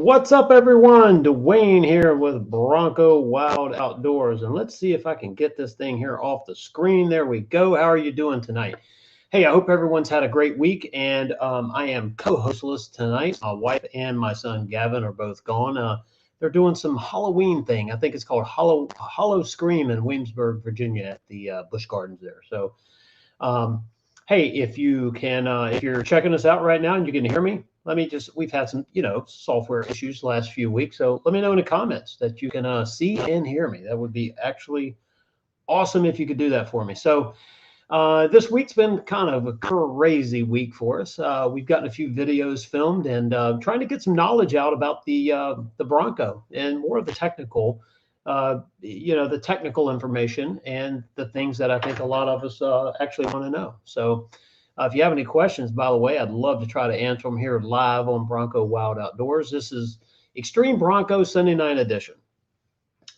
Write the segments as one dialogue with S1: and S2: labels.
S1: What's up, everyone? Duane here with Bronco Wild Outdoors, and let's see if I can get this thing here off the screen. There we go. How are you doing tonight? Hey, I hope everyone's had a great week, and I am co-hostless tonight. My wife and my son Gavin are both gone. They're doing some Halloween thing. I think it's called Hollow Scream in Williamsburg, Virginia, at the Busch Gardens there. So, hey, if you're checking us out right now and you can hear me, we've had some, software issues the last few weeks. So let me know in the comments that you can see and hear me. That would be actually awesome if you could do that for me. So this week's been kind of a crazy week for us. We've gotten a few videos filmed and trying to get some knowledge out about the Bronco and more of the the technical information and the things that I think a lot of us actually want to know. So if you have any questions, by the way, I'd love to try to answer them here live on Bronco Wild Outdoors. This is Extreme Bronco Sunday Night Edition.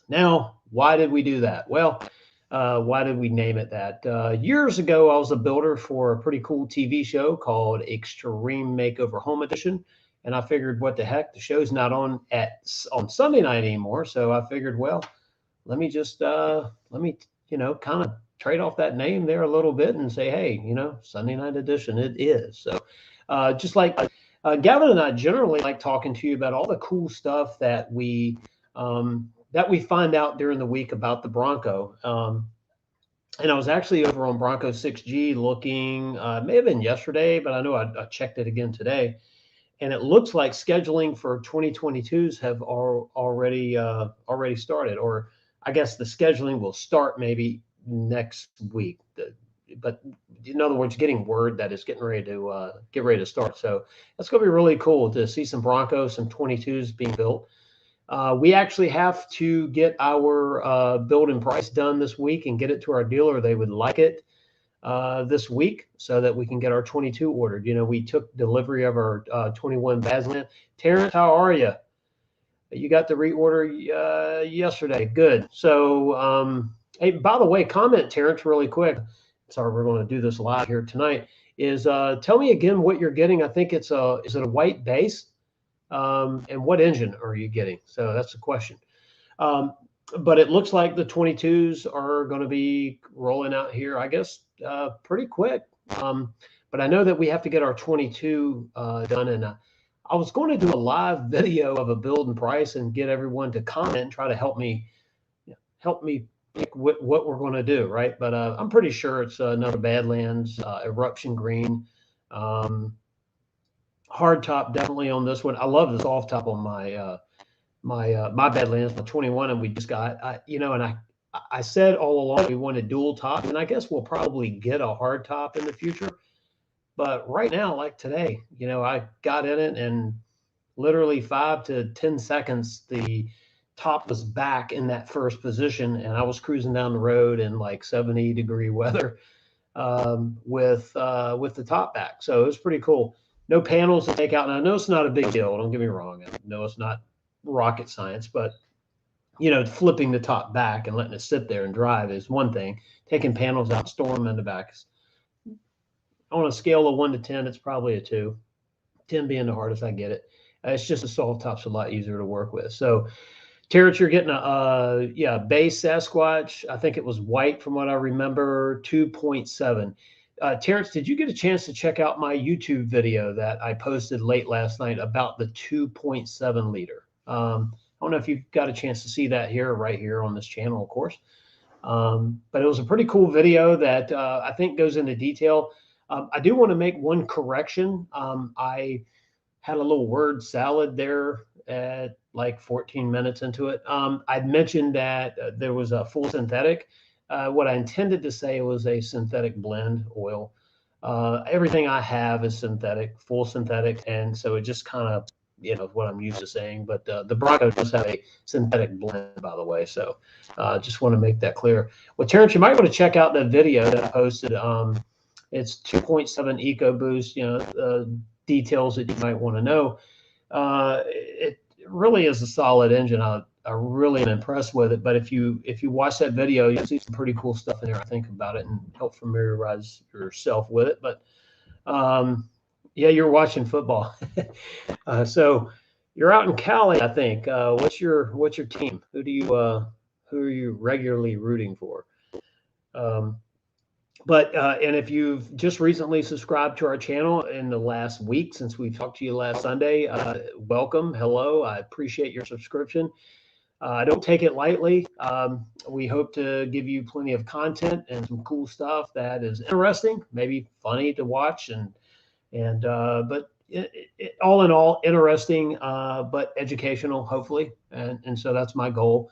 S1: Now, why did we do that? Well, why did we name it that? Years ago, I was a builder for a pretty cool TV show called Extreme Makeover Home Edition. And I figured, what the heck, the show's not on Sunday night anymore. So I figured, well, let me kind of trade off that name there a little bit and say, hey, Sunday night edition, it is. So just like Gavin and I generally like talking to you about all the cool stuff that we find out during the week about the Bronco. And I was actually over on Bronco 6G looking, may have been yesterday, but I know I checked it again today. And it looks like scheduling for 2022s have already started, or I guess the scheduling will start maybe next week. But in other words, getting word that it's getting ready to start. So that's going to be really cool to see some Broncos, some 22s being built. We actually have to get our build and price done this week and get it to our dealer. They would like it this week so that we can get our 22 ordered. We took delivery of our 21 Badlands. Terrence, how are you? You got the reorder yesterday. Good. So, hey, by the way, comment, Terrence, really quick. Sorry, we're going to do this live here tonight. Is tell me again what you're getting. I think is it a white base? And what engine are you getting? So that's the question. But it looks like the 22s are going to be rolling out here, I guess, pretty quick. But I know that we have to get our 22 done. And I was going to do a live video of a build and price and get everyone to comment and try to help me pick what we're going to do, right? But I'm pretty sure it's another Badlands Eruption Green. Hard top definitely on this one. I love the soft top on my my Badlands, my 21, and we just got I said all along we wanted dual top, and I guess we'll probably get a hard top in the future. But right now, like today, I got in it and literally 5 to 10 seconds, the top was back in that first position, and I was cruising down the road in like 70-degree weather with the top back. So it was pretty cool. No panels to take out. And I know it's not a big deal. Don't get me wrong. I know it's not rocket science, but flipping the top back and letting it sit there and drive is one thing. Taking panels out, storing them in the back. On a scale of 1 to 10, it's probably a 2. 10 being the hardest, I get it. It's just a soft top's a lot easier to work with. So, Terrence, you're getting a base Sasquatch. I think it was white from what I remember, 2.7. Terrence, did you get a chance to check out my YouTube video that I posted late last night about the 2.7 liter? I don't know if you've got a chance to see that right here on this channel, of course. But it was a pretty cool video that I think goes into detail. I do want to make one correction. I had a little word salad there at like 14 minutes into it. I'd mentioned that there was a full synthetic. What I intended to say was a synthetic blend oil. Everything I have is synthetic, full synthetic, and so it just kind of, what I'm used to saying. But the Bronco does have a synthetic blend, by the way. So just want to make that clear. Well, Terrence, you might want to check out that video that I posted. It's 2.7 EcoBoost, details that you might want to know. It really is a solid engine. I really am impressed with it. But if you watch that video, you'll see some pretty cool stuff in there. I think about it and help familiarize yourself with it. But yeah, you're watching football. So You're out in Cali, I think. What's your team? Who are you regularly rooting for? Um, but and if you've just recently subscribed to our channel in the last week since we talked to you last Sunday, welcome, hello. I appreciate your subscription. I don't take it lightly. We hope to give you plenty of content and some cool stuff that is interesting, maybe funny to watch, but all in all, interesting, but educational, hopefully. And so that's my goal.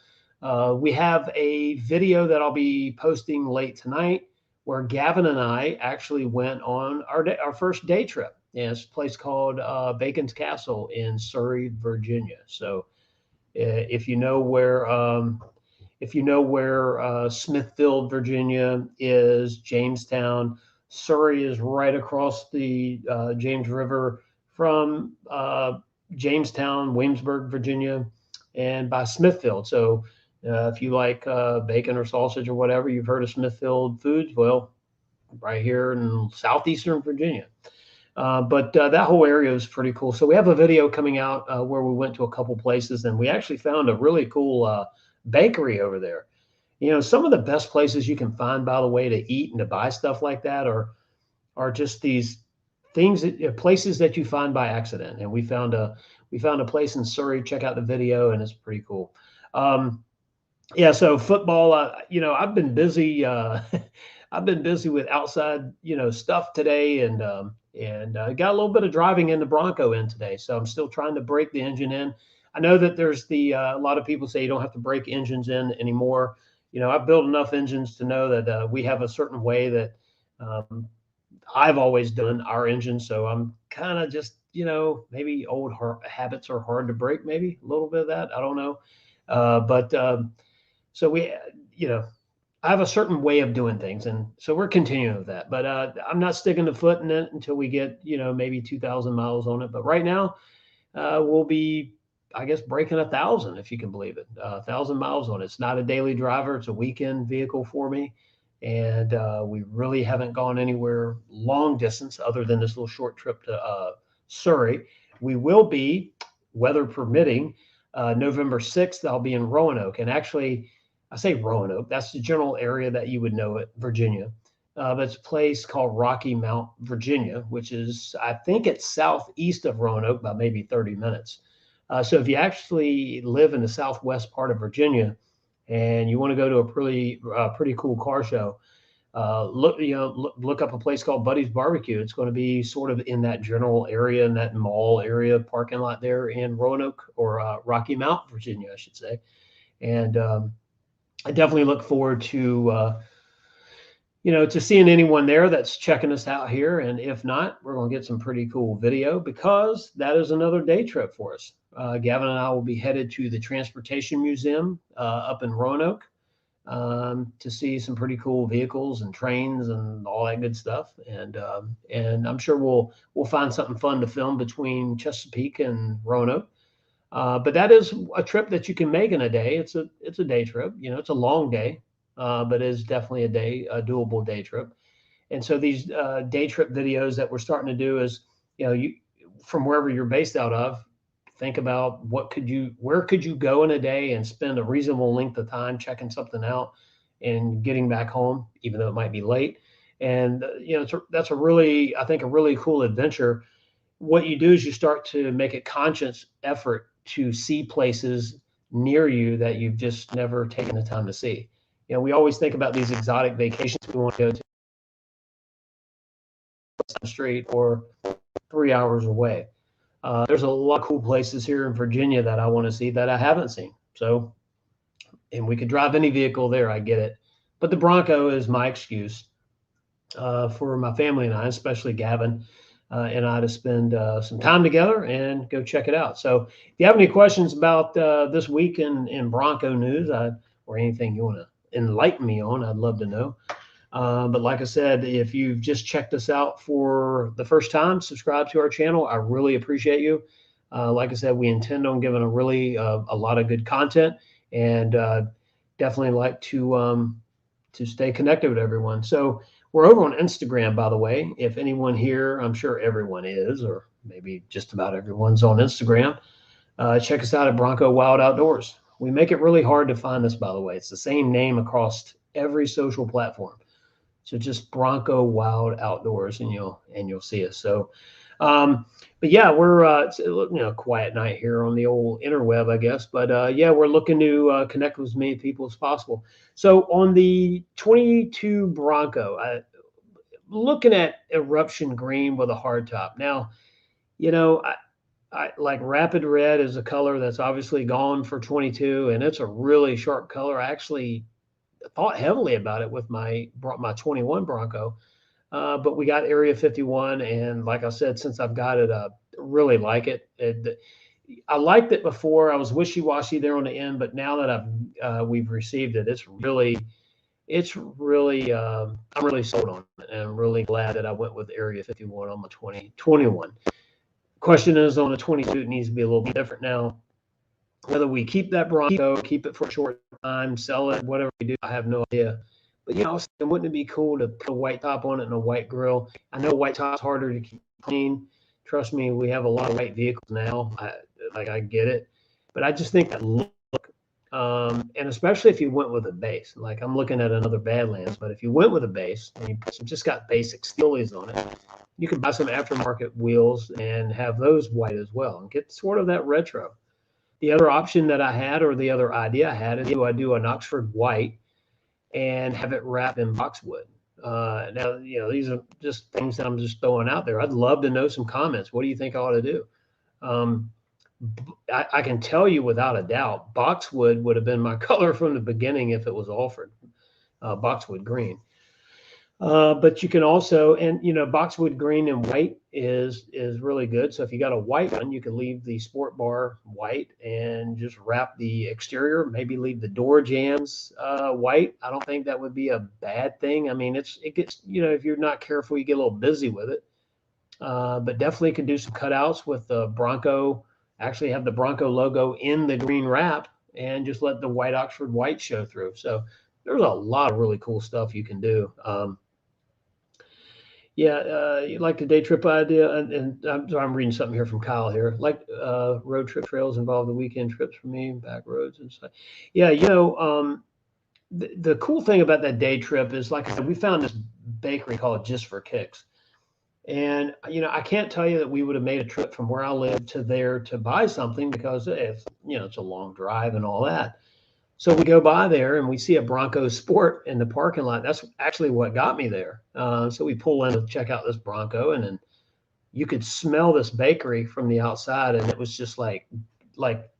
S1: We have a video that I'll be posting late tonight where Gavin and I actually went on our first day trip. And it's a place called Bacon's Castle in Surrey, Virginia. So if you know where Smithfield, Virginia is, Jamestown, Surrey is right across the James River from Jamestown, Williamsburg, Virginia, and by Smithfield. So if you like bacon or sausage or whatever, you've heard of Smithfield Foods. Well, right here in southeastern Virginia. But that whole area is pretty cool. So we have a video coming out where we went to a couple places, and we actually found a really cool bakery over there. Some of the best places you can find, by the way, to eat and to buy stuff like that are just these places that you find by accident. And we found a place in Surrey. Check out the video, and it's pretty cool. Yeah, so football. I've been busy. I've been busy with outside, stuff today, and got a little bit of driving in the Bronco in today. So I'm still trying to break the engine in. I know that there's a lot of people say you don't have to break engines in anymore. I've built enough engines to know that we have a certain way that I've always done our engine. So I'm kind of just, maybe old habits are hard to break, maybe a little bit of that. I don't know. But so I have a certain way of doing things, and so we're continuing with that. But I'm not sticking the foot in it until we get, maybe 2,000 miles on it. But right now, we'll be, I guess, breaking 1,000, if you can believe it. 1,000 miles on it. It's not a daily driver; it's a weekend vehicle for me, and we really haven't gone anywhere long distance other than this little short trip to Surrey. We will be, weather permitting, November 6th. I'll be in Roanoke, and actually, I say Roanoke, that's the general area that you would know it, Virginia. But it's a place called Rocky Mount, Virginia, which is, I think it's southeast of Roanoke by maybe 30 minutes. So if you actually live in the southwest part of Virginia and you want to go to a pretty cool car show, look up a place called Buddy's Barbecue. It's going to be sort of in that general area, in that mall area parking lot there in Roanoke, or Rocky Mount, Virginia, I should say. And I definitely look forward to seeing anyone there that's checking us out here. And if not, we're going to get some pretty cool video, because that is another day trip for us. Gavin and I will be headed to the Transportation Museum up in Roanoke to see some pretty cool vehicles and trains and all that good stuff. And I'm sure we'll find something fun to film between Chesapeake and Roanoke. But that is a trip that you can make in a day. It's a day trip. It's a long day, but it is definitely a doable day trip. And so these day trip videos that we're starting to do is, you from wherever you're based out of, think about where could you go in a day and spend a reasonable length of time checking something out and getting back home, even though it might be late. And that's I think a really cool adventure. What you do is you start to make a conscious effort to see places near you that you've just never taken the time to see. We always think about these exotic vacations we want to go to the street or 3 hours away. There's a lot of cool places here in Virginia that I want to see that I haven't seen. So, and we could drive any vehicle there, I get it. But the Bronco is my excuse for my family and I, especially Gavin and I, to spend some time together and go check it out. So if you have any questions about this week in Bronco news or anything you want to enlighten me on, I'd love to know. But like I said, if you've just checked us out for the first time, subscribe to our channel. I really appreciate you. Like I said, we intend on giving a lot of good content, and definitely like to stay connected with everyone. So we're over on Instagram, by the way. If anyone here, I'm sure everyone is, or maybe just about everyone's on Instagram. check us out at Bronco Wild Outdoors. We make it really hard to find us, by the way. It's the same name across every social platform. So just Bronco Wild Outdoors, and you'll see us. So, um, but yeah, we're it's a quiet night here on the old interweb, I guess. But yeah, we're looking to connect with as many people as possible. So on the 22 Bronco, looking at eruption green with a hard top. Now, you know, I like rapid red is a color that's obviously gone for 22, and it's a really sharp color. I actually thought heavily about it with my 21 Bronco, but we got Area 51, and like I said, since I've got it, I really like it. I liked it before. I was wishy washy there on the end, but now that we've received it, it's really I'm really sold on it, and I'm really glad that I went with Area 51 on my 2021. Question is on the 22, it needs to be a little bit different now. Whether we keep that Bronco, keep it for a short time, sell it, whatever we do, I have no idea. But I was thinking, wouldn't it be cool to put a white top on it and a white grill? I know white top's harder to keep clean. Trust me, we have a lot of white vehicles now. I get it, but I just think that look, and especially if you went with a base. Like I'm looking at another Badlands, but if you went with a base and you just got basic steelies on it, you could buy some aftermarket wheels and have those white as well, and get sort of that retro. The other option that I had, or the other idea I had, is do I do an Oxford white and have it wrapped in boxwood? Now, these are just things that I'm just throwing out there. I'd love to know some comments. What do you think I ought to do? Um, I can tell you without a doubt, boxwood would have been my color from the beginning if it was offered, boxwood green. But you can also, and boxwood green and white is really good. So if you got a white one, you can leave the sport bar white and just wrap the exterior. Maybe leave the door jambs white. I don't think that would be a bad thing. I mean, it gets if you're not careful, you get a little busy with it. But definitely can do some cutouts with the Bronco. Actually, have the Bronco logo in the green wrap and just let the white Oxford white show through. So there's a lot of really cool stuff you can do. Yeah, you like the day trip idea, and I'm reading something here from Kyle here. Like road trip trails involve the weekend trips for me, back roads and stuff. Yeah, the cool thing about that day trip is, like I said, we found this bakery called Just for Kicks, and I can't tell you that we would have made a trip from where I live to there to buy something because it's a long drive and all that. So we go by there and we see a Bronco Sport in the parking lot. That's actually what got me there. So we pull in to check out this Bronco, and then you could smell this bakery from the outside, and it was just like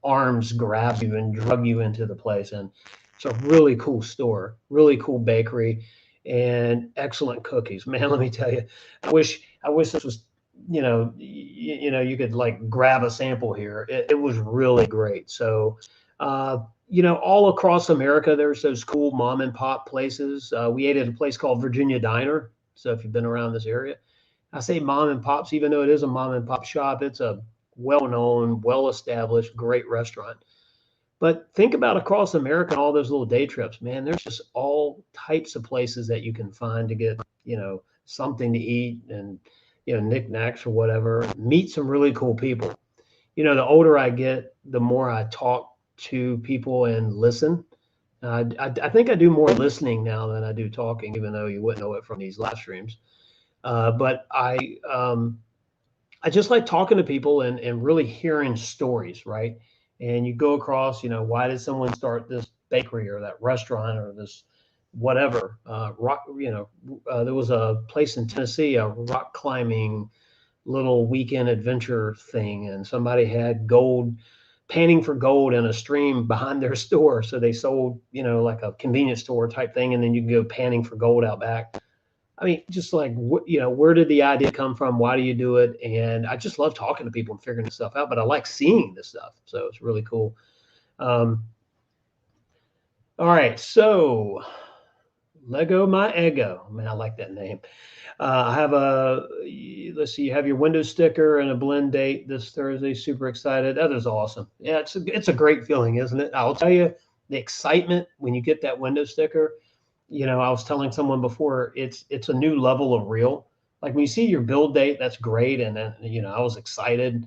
S1: arms grabbed you and drug you into the place. And it's a really cool store, really cool bakery, and excellent cookies. Man, let me tell you, I wish this was you could like grab a sample here. It was really great. So. All across America, there's those cool mom and pop places. We ate at a place called Virginia Diner. So if you've been around this area, I say mom and pops, even though it is a mom and pop shop, it's a well-known, well-established, great restaurant. But think about across America, all those little day trips, man, there's just all types of places that you can find to get, something to eat and, knickknacks or whatever. Meet some really cool people. The older I get, the more I talk to people and listen. I think I do more listening now than I do talking, even though you wouldn't know it from these live streams. But I just like talking to people and really hearing stories, right? And you go across, why did someone start this bakery or that restaurant or this whatever? There was a place in Tennessee, a rock climbing little weekend adventure thing, and somebody had gold, panning for gold in a stream behind their store. So they sold, like a convenience store type thing, and then you can go panning for gold out back. I mean, just like, where did the idea come from? Why do you do it? And I just love talking to people and figuring this stuff out, but I like seeing this stuff. So it's really cool. All right. So Lego My Ego. Man, I like that name. I have let's see, you have your window sticker and a blend date this Thursday. Super excited. That is awesome. Yeah, it's a great feeling, isn't it? I'll tell you, the excitement when you get that window sticker. I was telling someone before, it's a new level of real. Like when you see your build date, that's great. And then, I was excited.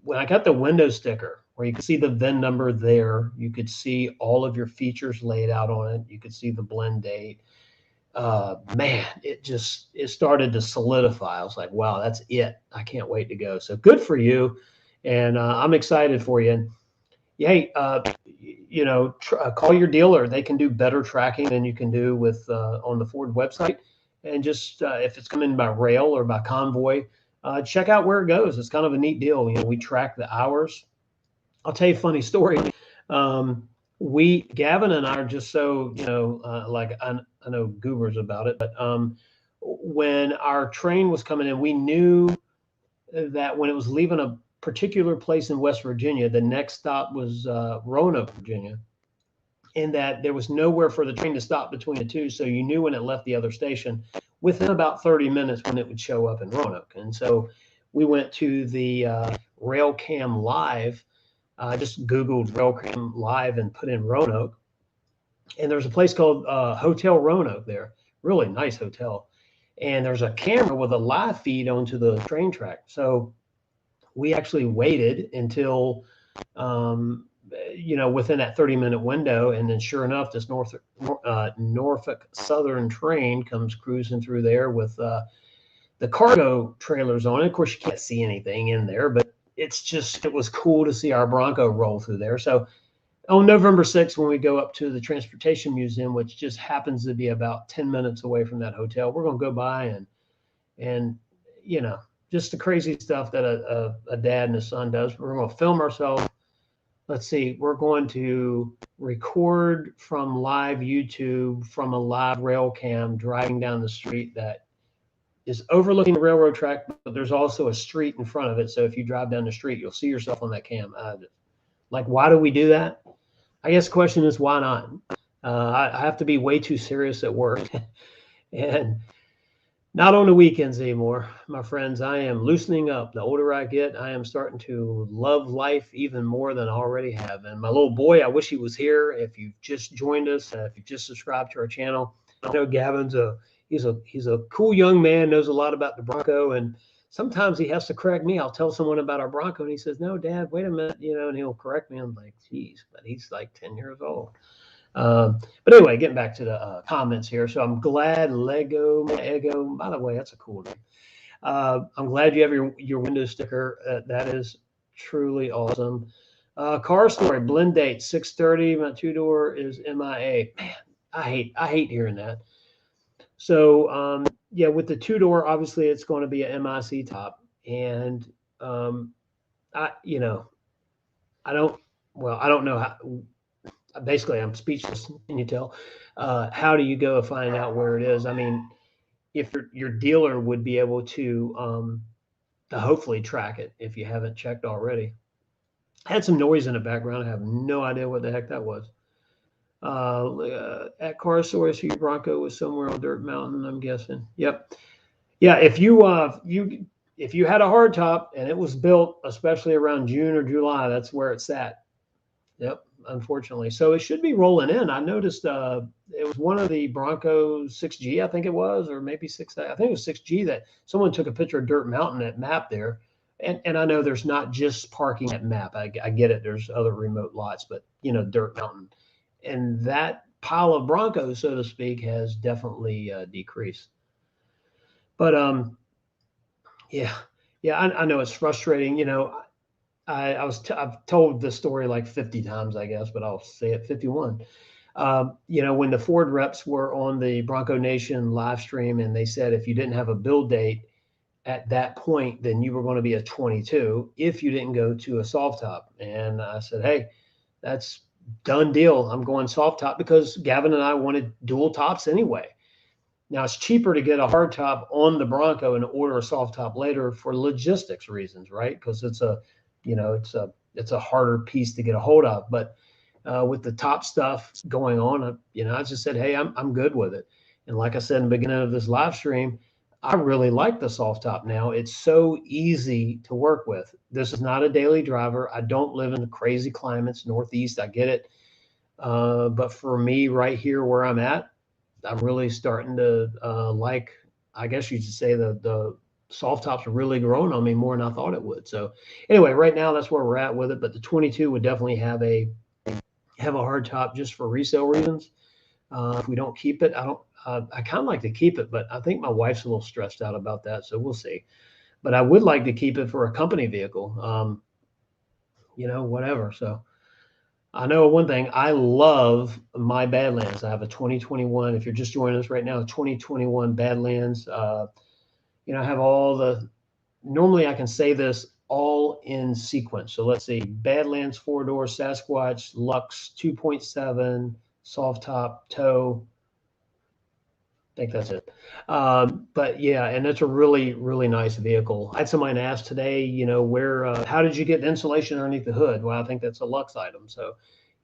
S1: when I got the window sticker where you could see the VIN number there, you could see all of your features laid out on it. You could see the blend date. Man, it started to solidify. I was like, wow, that's it. I can't wait to go. So good for you. And I'm excited for you. And hey, call your dealer. They can do better tracking than you can do with on the Ford website. And just if it's coming by rail or by convoy, check out where it goes. It's kind of a neat deal. We track the hours. I'll tell you a funny story. Gavin and I are just so, I know goobers about it, but when our train was coming in, we knew that when it was leaving a particular place in West Virginia, the next stop was Roanoke, Virginia, and that there was nowhere for the train to stop between the two. So you knew when it left the other station within about 30 minutes when it would show up in Roanoke. And so we went to the RailCam Live. I just Googled RailCam Live and put in Roanoke. And there's a place called Hotel Roanoke there. Really nice hotel. And there's a camera with a live feed onto the train track. So we actually waited until, within that 30-minute window. And then sure enough, this Norfolk Southern train comes cruising through there with the cargo trailers on it. Of course, you can't see anything in there, but it was cool to see our Bronco roll through there. So on November 6th, when we go up to the Transportation Museum, which just happens to be about 10 minutes away from that hotel, we're going to go by and just the crazy stuff that a dad and a son does. We're going to film ourselves. Let's see, we're going to record from live YouTube from a live rail cam driving down the street that is overlooking the railroad track, but there's also a street in front of it. So if you drive down the street, you'll see yourself on that cam. Why do we do that? I guess the question is, why not? I have to be way too serious at work. And not on the weekends anymore, my friends. I am loosening up. The older I get, I am starting to love life even more than I already have. And my little boy, I wish he was here. If you've just joined us, if you've just subscribed to our channel, I know Gavin's he's a cool young man, knows a lot about the Bronco, and sometimes he has to correct me. I'll tell someone about our Bronco, and he says, "No, Dad, wait a minute," and he'll correct me. I'm like, "Geez," but he's like 10 years old. But anyway, getting back to the comments here. So I'm glad Lego. By the way, that's a cool name. I'm glad you have your window sticker. That is truly awesome. Car story, blend date 6:30. My two-door is MIA. Man, I hate hearing that. So with the two-door, obviously it's going to be a MIC top, and I don't know how. Basically, I'm speechless. Can you tell? How do you go find out where it is? I mean, if your dealer would be able to hopefully track it if you haven't checked already. I had some noise in the background. I have no idea what the heck that was. At Car Source, your Bronco was somewhere on Dirt Mountain, I'm guessing. Yep. Yeah. If you had a hard top and it was built, especially around June or July, that's where it's at. Yep. Unfortunately. So it should be rolling in. I noticed it was one of the Bronco 6G, I think it was, or maybe 6. I think it was 6G that someone took a picture of Dirt Mountain at map there. And I know there's not just parking at map. I get it. There's other remote lots, but Dirt Mountain. And that pile of Broncos, so to speak, has definitely decreased. But I know it's frustrating. I've told this story like 50 times, I guess, but I'll say it 51. When the Ford reps were on the Bronco Nation live stream, and they said if you didn't have a build date at that point, then you were going to be a 22 if you didn't go to a soft top. And I said, hey, that's done deal. I'm going soft top because Gavin and I wanted dual tops anyway. Now it's cheaper to get a hard top on the Bronco and order a soft top later for logistics reasons, right? Because it's a harder piece to get a hold of. But with the top stuff going on, I just said, hey, I'm good with it. And like I said in the beginning of this live stream, I really like the soft top now. It's so easy to work with. This is not a daily driver. I don't live in the crazy climates, Northeast. I get it. But for me right here where I'm at, I'm really starting to like, I guess you should say the soft tops are really growing on me more than I thought it would. So anyway, right now that's where we're at with it. But the 22 would definitely have a hard top just for resale reasons. If we don't keep it, I don't. I kind of like to keep it, but I think my wife's a little stressed out about that, so we'll see. But I would like to keep it for a company vehicle. Whatever. So I know one thing. I love my Badlands. I have a 2021. If you're just joining us right now, 2021 Badlands. I have all the. Normally, I can say this all in sequence. So let's see: Badlands 4-door, Sasquatch, Lux 2.7, soft top, tow. I think that's it. But yeah, and it's a really, really nice vehicle. I had somebody ask today, how did you get the insulation underneath the hood? Well, I think that's a Lux item. So,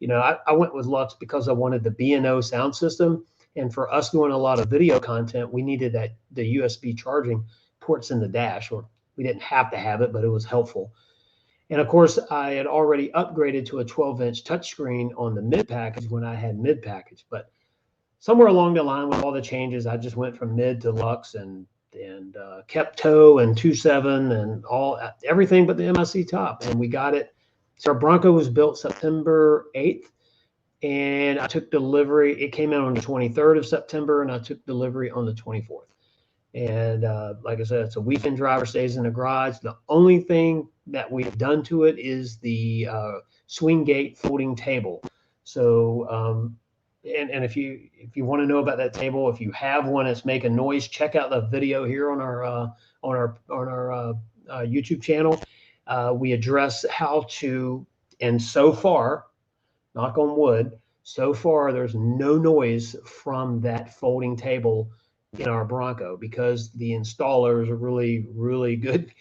S1: I went with Lux because I wanted the B&O sound system. And for us doing a lot of video content, we needed the USB charging ports in the dash, or we didn't have to have it, but it was helpful. And of course, I had already upgraded to a 12-inch touchscreen on the mid package when I had mid package, but somewhere along the line with all the changes, I just went from mid to Lux and kept tow and 2.7 and everything but the MIC top, and we got it. So our Bronco was built September 8th, and I took delivery. It came in on the 23rd of September, and I took delivery on the 24th. And like I said, it's a weekend driver, stays in the garage. The only thing that we've done to it is the swing gate folding table. So and if you want to know about that table, if you have one that's making noise, check out the video here on our YouTube channel. We address how to, and so far, knock on wood, so far there's no noise from that folding table in our Bronco, because the installer is a really, really good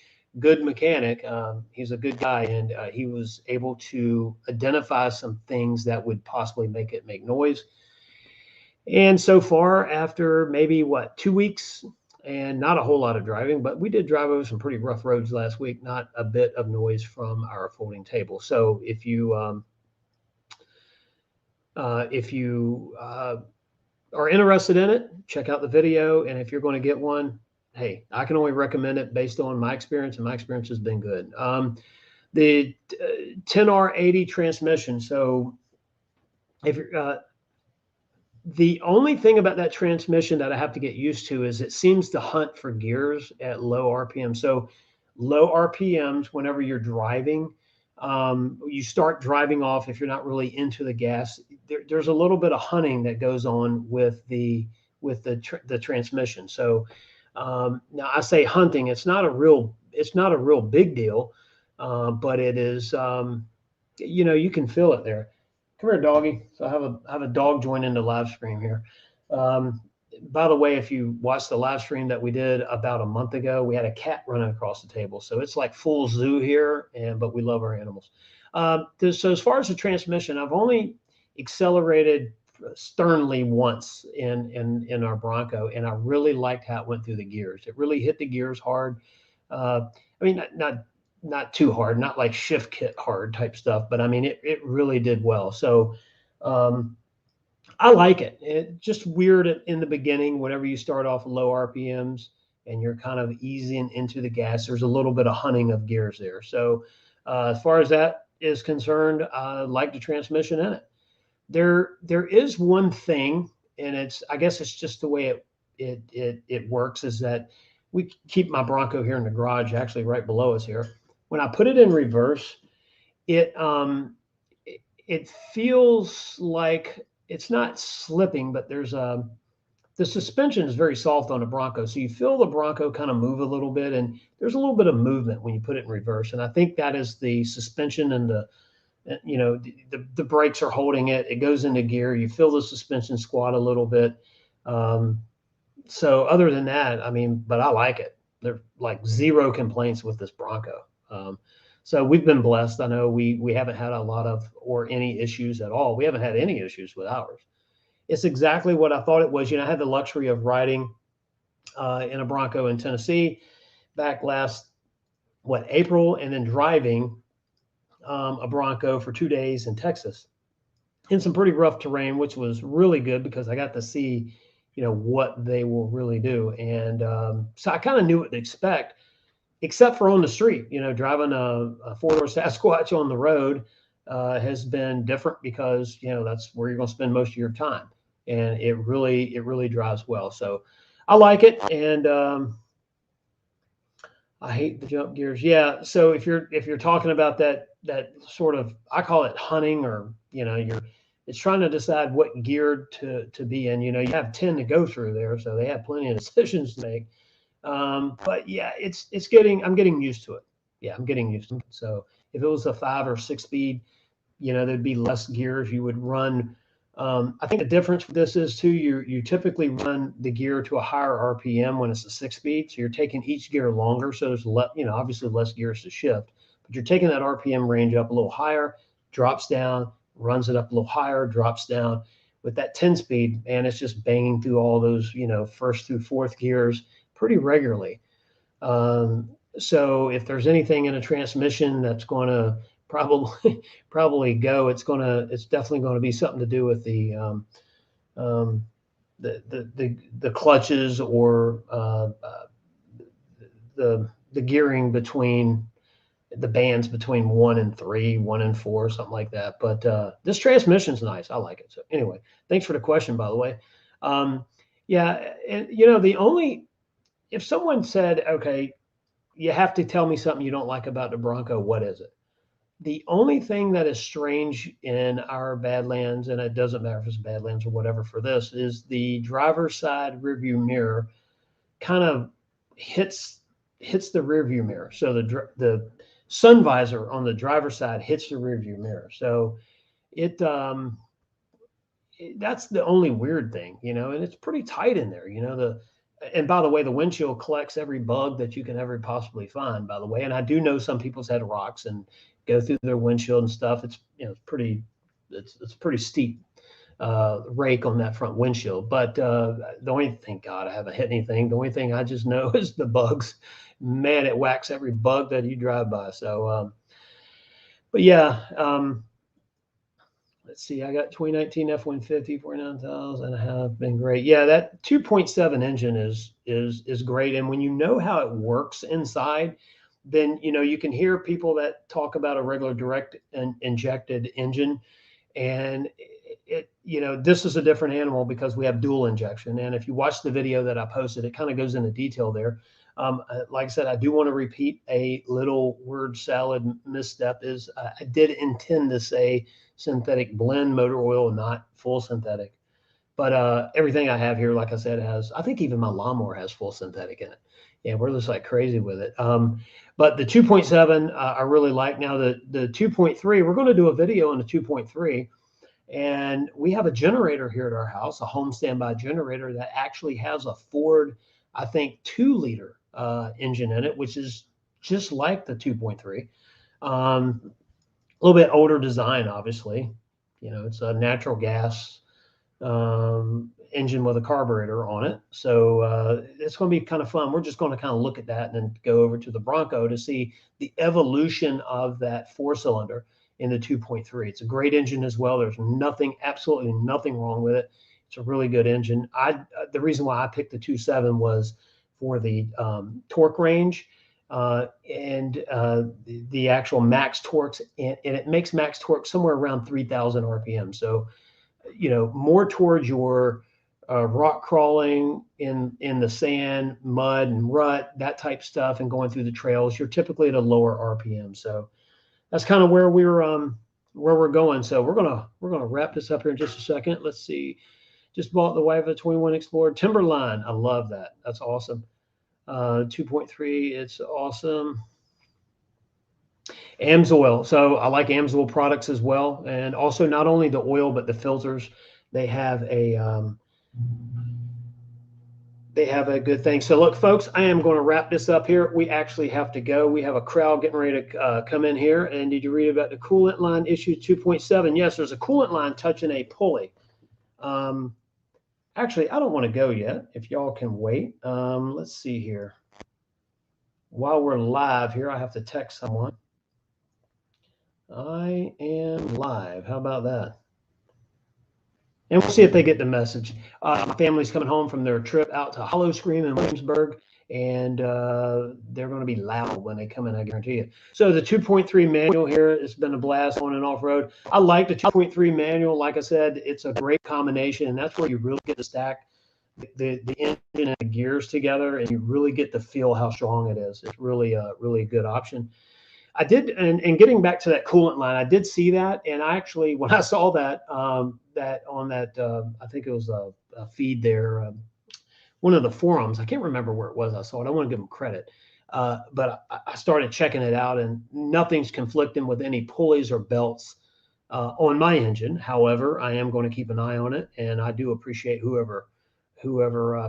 S1: mechanic. He's a good guy, and he was able to identify some things that would possibly make it make noise. And so far, after maybe 2 weeks and not a whole lot of driving, but we did drive over some pretty rough roads last week, not a bit of noise from our folding table. So if you are interested in it, check out the video. And if you're going to get one, hey, I can only recommend it based on my experience, and my experience has been good. The 10R80 transmission. So if you're, the only thing about that transmission that I have to get used to is it seems to hunt for gears at low RPM. So low RPMs, whenever you're driving, you start driving off. If you're not really into the gas, there's a little bit of hunting that goes on with the transmission. So now I say hunting. It's not a real big deal, but it is. You can feel it there. Come here, doggy. So I have a dog joining the live stream here. By the way, if you watched the live stream that we did about a month ago, we had a cat running across the table. So it's like full zoo here, but we love our animals. So as far as the transmission, I've only accelerated sternly once in our Bronco, and I really liked how it went through the gears. It really hit the gears hard. I mean, not too hard, not like shift kit hard type stuff, but I mean, it really did well. So I like it. It's just weird in the beginning, whenever you start off low RPMs and you're kind of easing into the gas, there's a little bit of hunting of gears there. So as far as that is concerned, I like the transmission in it. There is one thing, and I guess it's just the way it works, is that we keep my Bronco here in the garage, actually right below us here. When I put it in reverse, it feels like it's not slipping, but the suspension is very soft on the Bronco. So you feel the Bronco kind of move a little bit, and there's a little bit of movement when you put it in reverse. And I think that is the suspension, and the brakes are holding it. It goes into gear. You feel the suspension squat a little bit. So other than that, I mean, but I like it. There's like zero complaints with this Bronco. So we've been blessed. I know we haven't had a lot of or any issues at all. We haven't had any issues with ours. It's exactly what I thought it was. I had the luxury of riding in a Bronco in Tennessee back last April, and then driving a Bronco for 2 days in Texas in some pretty rough terrain, which was really good because I got to see what they will really do. And so I kind of knew what to expect, except for on the street. Driving a four-door Sasquatch on the road has been different because that's where you're going to spend most of your time, and it really drives well. So I like it, and I hate the jump gears. Yeah. So if you're talking about that sort of, I call it hunting, or it's trying to decide what gear to be in. You have 10 to go through there, so they have plenty of decisions to make. But yeah, I'm getting used to it. Yeah, I'm getting used to it. So if it was a 5 or 6 speed, there'd be less gears. You would run. I think the difference with this is too, you typically run the gear to a higher RPM when it's a 6 speed. So you're taking each gear longer. So there's obviously less gears to shift, but you're taking that RPM range up a little higher, drops down, runs it up a little higher, drops down. With that 10 speed, and it's just banging through all those, first through fourth gears pretty regularly. So if there's anything in a transmission that's going to probably go, it's definitely going to be something to do with um, the clutches, or the gearing between the bands between 1 and 3, 1 and 4, something like that. But this transmission's nice. I like it. So anyway, thanks for the question, by the way. Yeah, and the only, if someone said, okay, you have to tell me something you don't like about the Bronco, what is it? The only thing that is strange in our Badlands, and it doesn't matter if it's Badlands or whatever for this, is the driver's side rearview mirror kind of hits the rearview mirror. So the sun visor on the driver's side hits the rearview mirror. So it that's the only weird thing, and it's pretty tight in there. And by the way, the windshield collects every bug that you can ever possibly find, by the way. And I do know some people's had rocks and go through their windshield and stuff. It's pretty steep rake on that front windshield. But the only thank God I haven't hit anything. The only thing I just know is the bugs. Man, it whacks every bug that you drive by. So, but yeah, let's see. I got 2019 F-150, 49,000. Have been great. Yeah, that 2.7 engine is great. And when you know how it works inside, then you can hear people that talk about a regular direct injected engine, and this is a different animal because we have dual injection. And if you watch the video that I posted, it kind of goes into detail there. Like I said, I do want to repeat a little word salad misstep. Is I did intend to say synthetic blend motor oil, not full synthetic. But everything I have here, like I said, I think even my lawnmower has full synthetic in it. Yeah, we're just like crazy with it. But the 2.7, I really like. Now the 2.3, we're going to do a video on the 2.3. And we have a generator here at our house, a home standby generator that actually has a Ford, I think, 2-liter engine in it, which is just like the 2.3. A little bit older design, obviously. It's a natural gas engine with a carburetor on it. So it's going to be kind of fun. We're just going to kind of look at that and then go over to the Bronco to see the evolution of that 4-cylinder in the 2.3. It's a great engine as well. There's absolutely nothing wrong with it. It's a really good engine. The reason why I picked the 2.7 was for the torque range and the actual max torques, and it makes max torque somewhere around 3,000 RPM. So, more towards your rock crawling in the sand, mud, and rut, that type stuff, and going through the trails, you're typically at a lower RPM. So that's kind of where we're going. So we're gonna wrap this up here in just a second. Let's see. Just bought the wife a 21 Explorer Timberline. I love that. That's awesome. 2.3. It's awesome. AMSOIL. So I like AMSOIL products as well, and also not only the oil but the filters. They have a good thing. So look, folks, I am going to wrap this up here. We actually have to go. We have a crowd getting ready to come in here. And did you read about the coolant line issue 2.7? Yes, there's a coolant line touching a pulley. Actually, I don't want to go yet. If y'all can wait. Let's see here. While we're live here, I have to text someone. I am live. How about that? and we'll see if they get the message. My family's coming home from their trip out to Hollow Scream in Williamsburg, and they're going to be loud when they come in, I guarantee you. So the 2.3 manual here, it's been a blast on and off road. I like the 2.3 manual. Like I said, it's a great combination, and that's where you really get to stack the engine and the gears together, and you really get to feel how strong it is. It's really a good option. I did, and getting back to that coolant line, I did see that, and I actually, when I saw that, that on that, I think it was a feed there, one of the forums. I can't remember where it was. I saw it. I want to give them credit, but I started checking it out, and nothing's conflicting with any pulleys or belts on my engine. However, I am going to keep an eye on it, and I do appreciate whoever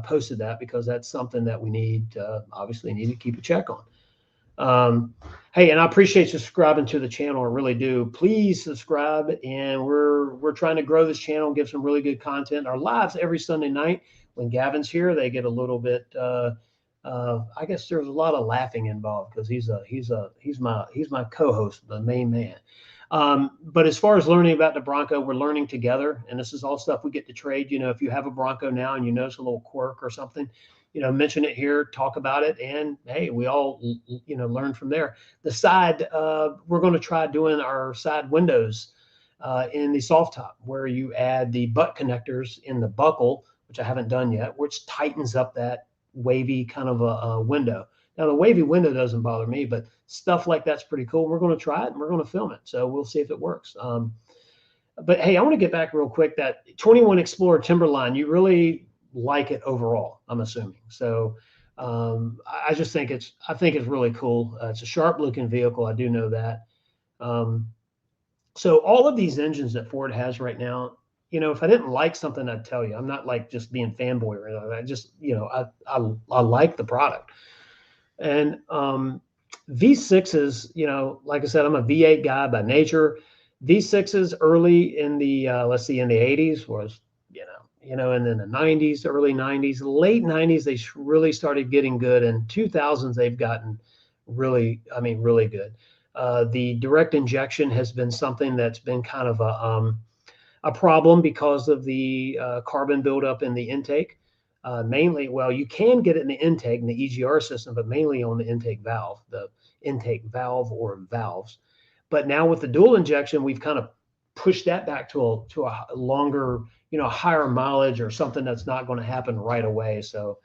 S1: posted that, because that's something that we need, obviously need to keep a check on. Hey, and I appreciate you subscribing to the channel. I really do. Please subscribe, and we're trying to grow this channel and give some really good content. Our lives every Sunday night when Gavin's here, they get a little bit. I guess there's a lot of laughing involved because he's my co-host, the main man. But as far as learning about the Bronco, we're learning together, and this is all stuff we get to trade. You know, if you have a Bronco now and you notice a little quirk or something, you know, mention it here, talk about it, and hey, we all, you know, learn from there. The side, we're going to try doing our side windows in the soft top, where you add the butt connectors in the buckle, which I haven't done yet, which tightens up that wavy kind of a window. Now, the wavy window doesn't bother me, but stuff like that's pretty cool. We're going to try it, and we're going to film it, so we'll see if it works. But hey, I want to get back real quick. That 21 Explorer Timberline, you really like it overall, I'm assuming. So I just think it's really cool. It's a sharp looking vehicle. I do know that. So all of these engines that Ford has right now, you know, if I didn't like something, I'd tell you. I'm not like just being fanboy or anything. I just, you know, I like the product. And V6s, you know, like I said, I'm a V8 guy by nature. V6s early in the let's see, in the 80s was, you know, and then the 90s, early 90s, late 90s, they really started getting good. And 2000s, they've gotten really, I mean, really good. The direct injection has been something that's been kind of a problem because of the carbon buildup in the intake. Mainly, well, you can get it in the intake, in the EGR system, but mainly on the intake valve or valves. But now with the dual injection, we've kind of pushed that back to a longer, you know, higher mileage or something that's not going to happen right away. So,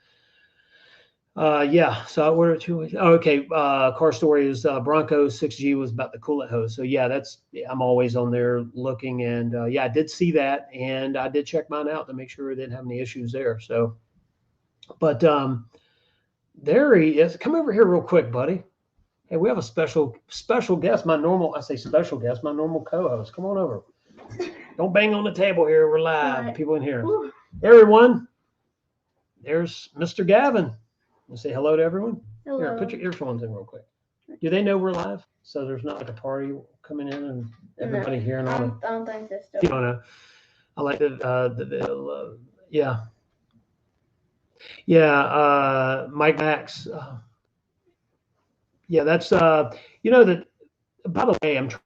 S1: yeah. So what are two? Oh, okay. Car story is Bronco 6G was about the coolant hose. So yeah, I'm always on there looking, and yeah, I did see that, and I did check mine out to make sure I didn't have any issues there. So, but there he is. Come over here real quick, buddy. Hey, we have a special guest. My normal co-host. Come on over. Don't bang on the table here. We're live. Right. People in here. Woo. Everyone. There's Mr. Gavin. You say hello to everyone.
S2: Hello.
S1: Here, put your earphones in real quick. Do they know we're live? So there's not like a party coming in and everybody hearing on it.
S2: I don't think so.
S1: You don't know. I like the yeah. Yeah, Mike Max. Yeah, that's you know that. By the way, I'm trying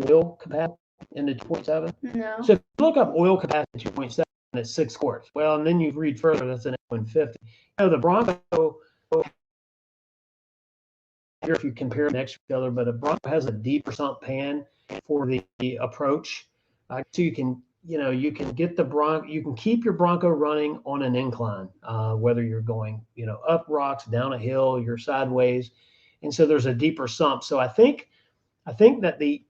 S1: oil capacity in the 2.7.
S2: No.
S1: So if you look up oil capacity 2.7, it's 6 quarts. Well, and then you read further, that's an 150. You know, the Bronco, if you compare next to each other, but a Bronco has a deeper sump pan for the approach, so you can. You know, you can get the Bronco, you can keep your Bronco running on an incline, whether you're going, you know, up rocks, down a hill, you're sideways. And so there's a deeper sump. So I think that the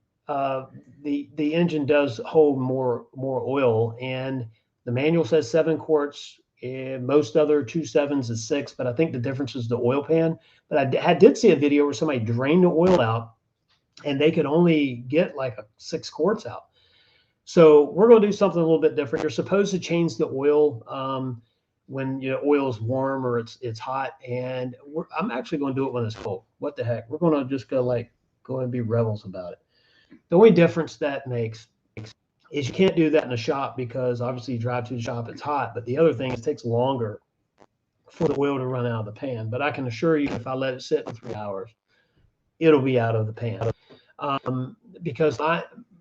S1: engine does hold more oil, and the manual says 7 quarts. Most other 2.7s is 6, but I think the difference is the oil pan. But I did see a video where somebody drained the oil out, and they could only get like 6 quarts out. So we're going to do something a little bit different. You're supposed to change the oil when oil is warm or it's hot, and I'm actually going to do it when it's cold. What the heck? We're going to just go and be rebels about it. The only difference that makes is you can't do that in the shop because obviously you drive to the shop, it's hot. But the other thing is it takes longer for the oil to run out of the pan. But I can assure you, if I let it sit for 3 hours, it'll be out of the pan. Because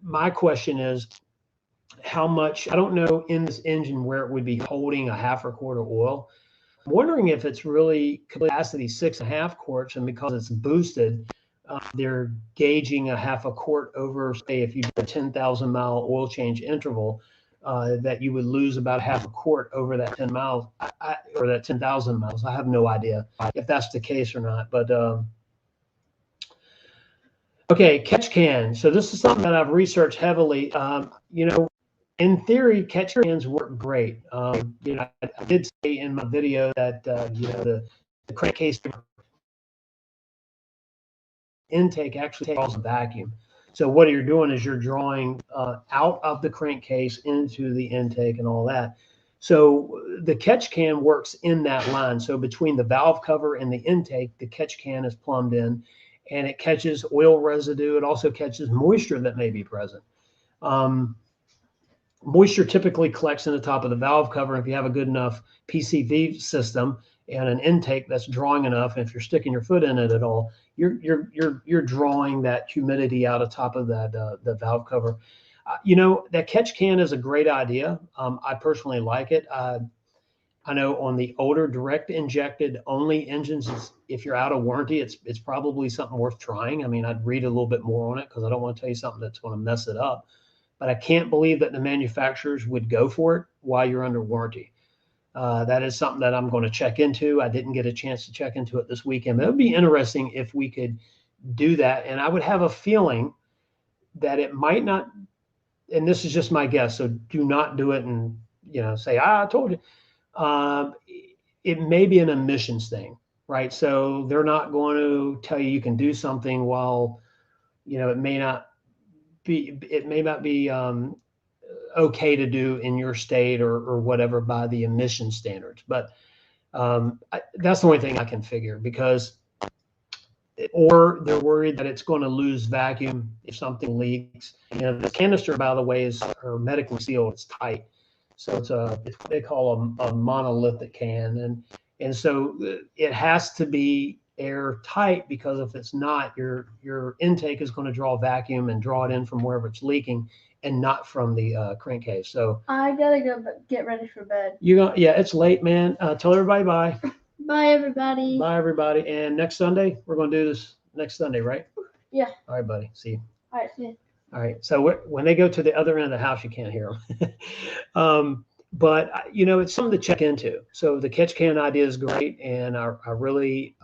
S1: my question is, how much, I don't know in this engine where it would be holding a half a quart of oil. I'm wondering if it's really capacity 6.5 quarts, and because it's boosted, they're gauging a half a quart over, say, if you do a 10,000 mile oil change interval, that you would lose about half a quart over that 10 miles or that 10,000 miles. I have no idea if that's the case or not, but okay, catch can. So this is something that I've researched heavily. You know, in theory, catch cans work great. You know, I did say in my video that you know, the crankcase intake actually draws a vacuum. So what you're doing is you're drawing out of the crankcase into the intake and all that. So the catch can works in that line. So between the valve cover and the intake, the catch can is plumbed in, and it catches oil residue. It also catches moisture that may be present. Moisture typically collects in the top of the valve cover. If you have a good enough PCV system and an intake that's drawing enough, and if you're sticking your foot in it at all, you're drawing that humidity out of top of that the valve cover. You know, that catch can is a great idea. I personally like it. I know on the older direct injected only engines, if you're out of warranty, it's probably something worth trying. I mean, I'd read a little bit more on it because I don't want to tell you something that's going to mess it up. But I can't believe that the manufacturers would go for it while you're under warranty. That is something that I'm going to check into. I didn't get a chance to check into it this weekend, but it would be interesting if we could do that. And I would have a feeling that it might not, and this is just my guess, so do not do it and, you know, say, I told you. It may be an emissions thing, right? So they're not going to tell you you can do something while, you know, it may not be okay to do in your state or whatever by the emission standards. But that's the only thing I can figure, because, or they're worried that it's going to lose vacuum if something leaks. You know, the canister, by the way, is hermetically sealed. It's tight. So it's what they call a monolithic can. And so it has to be airtight, because if it's not, your intake is going to draw vacuum and draw it in from wherever it's leaking, and not from the crankcase. So
S2: I gotta go get ready for bed.
S1: yeah, it's late, man. Tell everybody bye.
S2: Bye, everybody.
S1: Bye, everybody. And next Sunday, we're going to do this next Sunday, right?
S2: Yeah.
S1: All right, buddy. See you.
S2: All right, see you.
S1: All right. So when they go to the other end of the house, you can't hear them. But you know, it's something to check into. So the catch can idea is great, and I really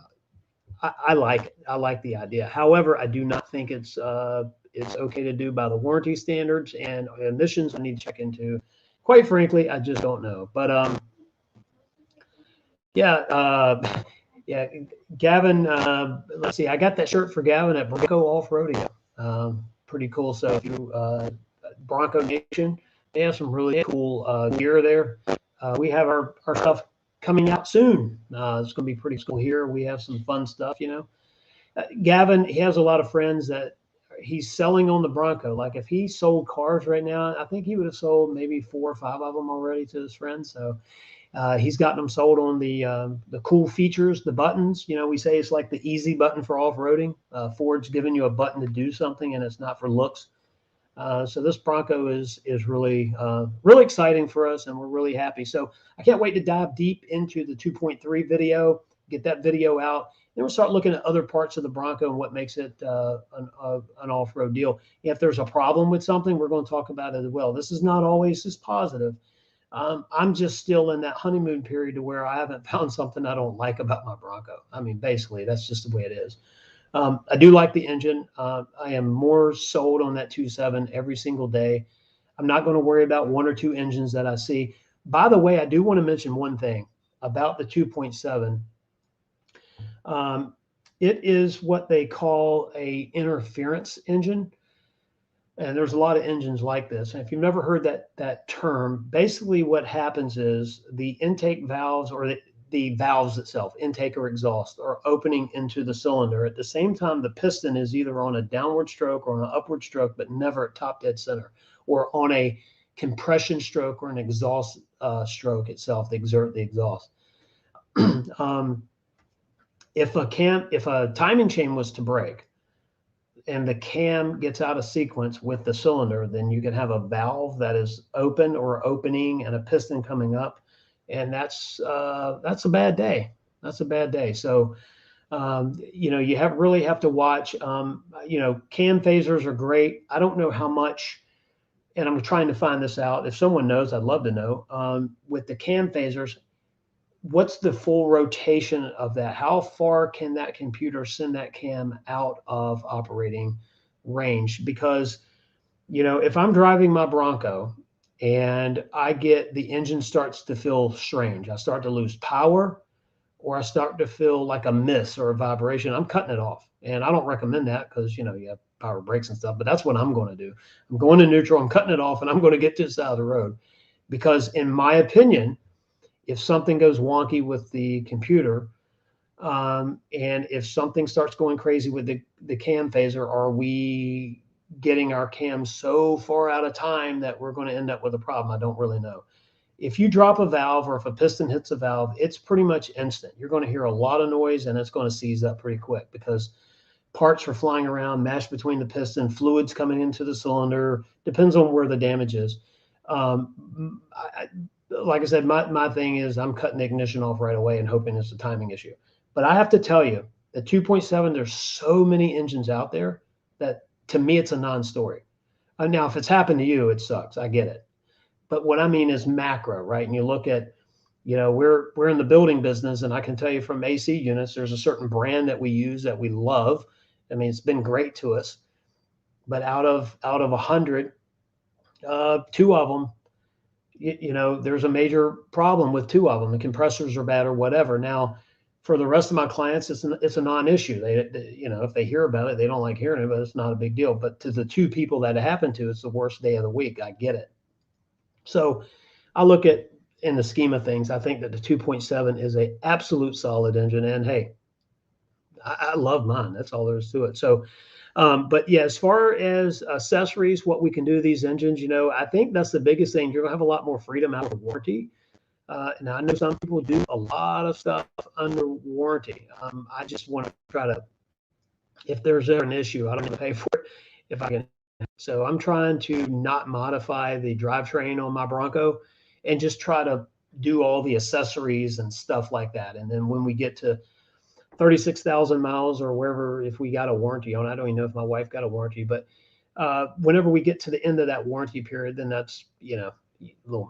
S1: I like it. I like the idea. However, I do not think it's okay to do by the warranty standards and emissions. I need to check into. Quite frankly, I just don't know. But yeah, yeah, Gavin. Let's see. I got that shirt for Gavin at Bronco Off Rodeo. Pretty cool. So if you Bronco Nation, they have some really cool gear there. We have our stuff coming out soon. It's going to be pretty cool here. We have some fun stuff, you know. Gavin, he has a lot of friends that he's selling on the Bronco. Like if he sold cars right now, I think he would have sold maybe 4 or 5 of them already to his friends. So he's gotten them sold on the cool features, the buttons. You know, we say it's like the easy button for off-roading. Ford's giving you a button to do something, and it's not for looks. So this Bronco is really really exciting for us, and we're really happy. So I can't wait to dive deep into the 2.3 video, get that video out. Then we'll start looking at other parts of the Bronco and what makes it an off-road deal. If there's a problem with something, we're going to talk about it as well. This is not always this positive. I'm just still in that honeymoon period to where I haven't found something I don't like about my Bronco. I mean, basically, that's just the way it is. I do like the engine. I am more sold on that 2.7 every single day. I'm not going to worry about 1 or 2 engines that I see. By the way, I do want to mention one thing about the 2.7. It is what they call a interference engine. And there's a lot of engines like this. And if you've never heard that term, basically what happens is the intake valves, or the valves itself, intake or exhaust, are opening into the cylinder. At the same time, the piston is either on a downward stroke or an upward stroke, but never at top dead center, or on a compression stroke or an exhaust stroke itself, to exert the exhaust. If a timing chain was to break, and the cam gets out of sequence with the cylinder, then you can have a valve that is open or opening and a piston coming up, and that's a bad day. That's a bad day. So you really have to watch. Cam phasers are great. I don't know how much, and I'm trying to find this out. If someone knows, I'd love to know. With the cam phasers, what's the full rotation of that? How far can that computer send that cam out of operating range? Because, if I'm driving my Bronco and the engine starts to feel strange, I start to lose power, or I start to feel like a miss or a vibration, I'm cutting it off. And I don't recommend that because, you have power brakes and stuff, but that's what I'm going to do. I'm going to neutral, I'm cutting it off, and I'm going to get to the side of the road. Because in my opinion, if something goes wonky with the computer, and if something starts going crazy with the cam phaser, are we getting our cam so far out of time that we're going to end up with a problem? I don't really know. If you drop a valve or if a piston hits a valve, it's pretty much instant. You're going to hear a lot of noise and it's going to seize up pretty quick because parts are flying around, mashed between the piston, fluids coming into the cylinder, depends on where the damage is. Like I said, my thing is I'm cutting the ignition off right away and hoping it's a timing issue. But I have to tell you, the 2.7, there's so many engines out there that to me, it's a non-story. Now, if it's happened to you, it sucks. I get it. But what I mean is macro, right? And you look at, we're in the building business, and I can tell you from AC units, there's a certain brand that we use that we love. I mean, it's been great to us. But out of 100, 2 of them, there's a major problem with 2 of them. The compressors are bad or whatever. Now, for the rest of my clients, it's a non-issue. They if they hear about it, they don't like hearing it, but it's not a big deal. But to the 2 people that it happened to, it's the worst day of the week. I get it. So I look at, in the scheme of things, I think that the 2.7 is an absolute solid engine. And hey, I love mine. That's all there is to it. So, but yeah, as far as accessories, what we can do to these engines, I think that's the biggest thing. You're going to have a lot more freedom out of warranty. Now, I know some people do a lot of stuff under warranty. I just want to try to, if there's ever an issue, I don't need to pay for it if I can. So I'm trying to not modify the drivetrain on my Bronco and just try to do all the accessories and stuff like that. And then when we get to 36,000 miles or wherever, if we got a warranty on, I don't even know if my wife got a warranty, but whenever we get to the end of that warranty period, then that's,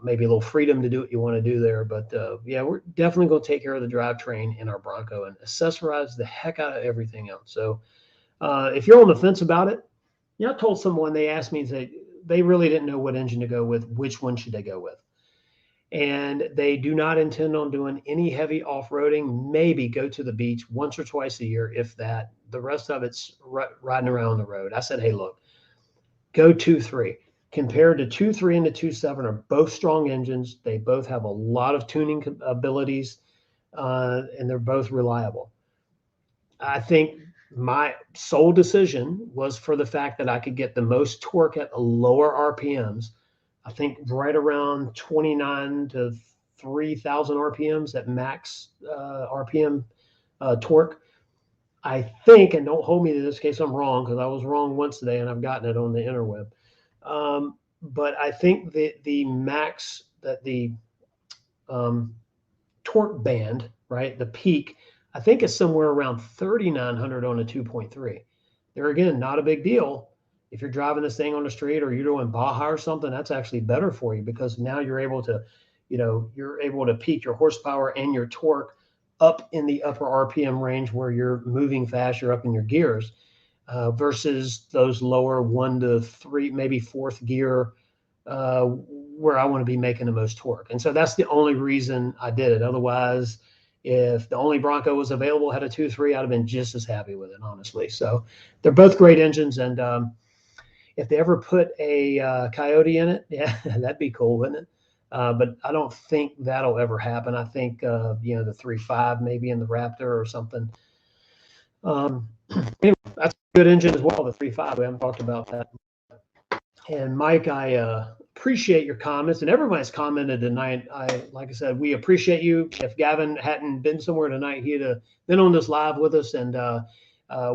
S1: maybe a little freedom to do what you want to do there. But yeah, we're definitely going to take care of the drivetrain in our Bronco and accessorize the heck out of everything else. So if you're on the fence about it, I told someone, they asked me, they really didn't know what engine to go with, which one should they go with. And they do not intend on doing any heavy off-roading, maybe go to the beach once or twice a year, if that. The rest of it's riding around the road. I said, hey, look, go 2.3. Compared to 2.3 and the 2.7 are both strong engines. They both have a lot of tuning abilities, and they're both reliable. I think my sole decision was for the fact that I could get the most torque at lower RPMs. I think right around 29 to 3,000 RPMs at max RPM torque. I think, and don't hold me to this case, I'm wrong, because I was wrong once today and I've gotten it on the interweb. But I think the max, that the torque band, right, the peak, I think is somewhere around 3,900 on a 2.3. There again, not a big deal. If you're driving this thing on the street or you're doing Baja or something, that's actually better for you, because now you're able to, you're able to peak your horsepower and your torque up in the upper RPM range where you're moving fast, you're up in your gears, versus those lower 1 to 3, maybe 4th gear, where I want to be making the most torque. And so that's the only reason I did it. Otherwise, if the only Bronco was available had a 2.3, I'd have been just as happy with it, honestly. So they're both great engines. And if they ever put a Coyote in it, yeah, that'd be cool, wouldn't it? But I don't think that'll ever happen. I think, the 3.5 maybe in the Raptor or something. Anyway, that's a good engine as well, the 3.5. We haven't talked about that. And Mike, I appreciate your comments, and everybody's commented tonight. Like I said, we appreciate you. If Gavin hadn't been somewhere tonight, he'd have been on this live with us. And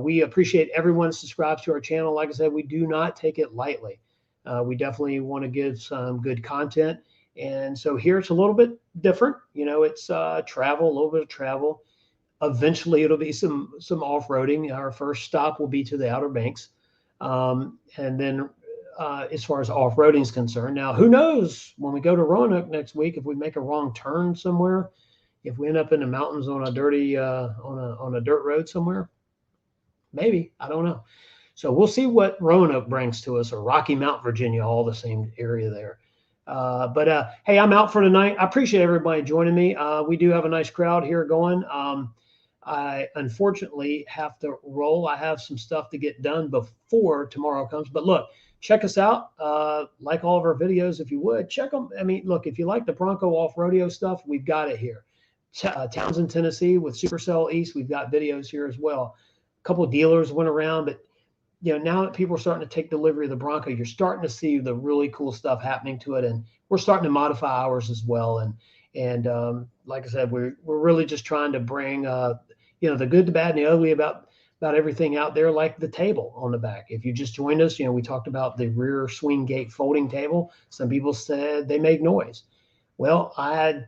S1: We appreciate everyone subscribes to our channel. Like I said, we do not take it lightly. We definitely want to give some good content. And so here it's a little bit different. You know, it's travel, a little bit of travel. Eventually, it'll be some off-roading. Our first stop will be to the Outer Banks. And then as far as off-roading is concerned, now who knows when we go to Roanoke next week, if we make a wrong turn somewhere, if we end up in the mountains on a dirty on a dirt road somewhere, maybe, I don't know. So we'll see what Roanoke brings to us, or Rocky Mount, Virginia, all the same area there. But hey, I'm out for tonight. I appreciate everybody joining me. We do have a nice crowd here going. I unfortunately have to roll. I have some stuff to get done before tomorrow comes. But look, check us out. Like all of our videos, if you would, check them. I mean, look, if you like the Bronco off-rodeo stuff, we've got it here. Townsend, Tennessee with Supercell East, we've got videos here as well. A couple of dealers went around, but you know, now that people are starting to take delivery of the Bronco, you're starting to see the really cool stuff happening to it, and we're starting to modify ours as well. And like I said, we're really just trying to bring you know, the good, the bad, and the ugly about everything out there, like the table on the back. If you just joined us, you know, we talked about the rear swing gate folding table. Some people said they make noise. Well, I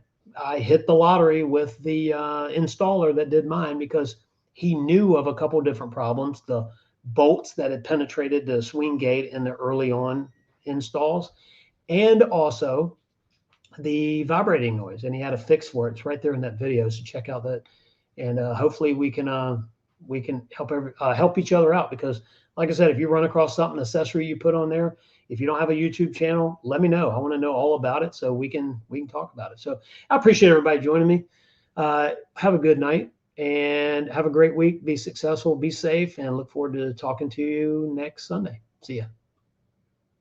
S1: hit the lottery with the installer that did mine, because he knew of a couple of different problems. The bolts that had penetrated the swing gate in the early on installs, and also the vibrating noise, and he had a fix for it. It's right there in that video, so check out that. And hopefully we can help each other out, because like I said, if you run across something accessory you put on there, if you don't have a YouTube channel, let me know. I want to know all about it, so we can talk about it. So I appreciate everybody joining me. Have a good night and have a great week. Be successful, be safe, and look forward to talking to you next Sunday. See ya.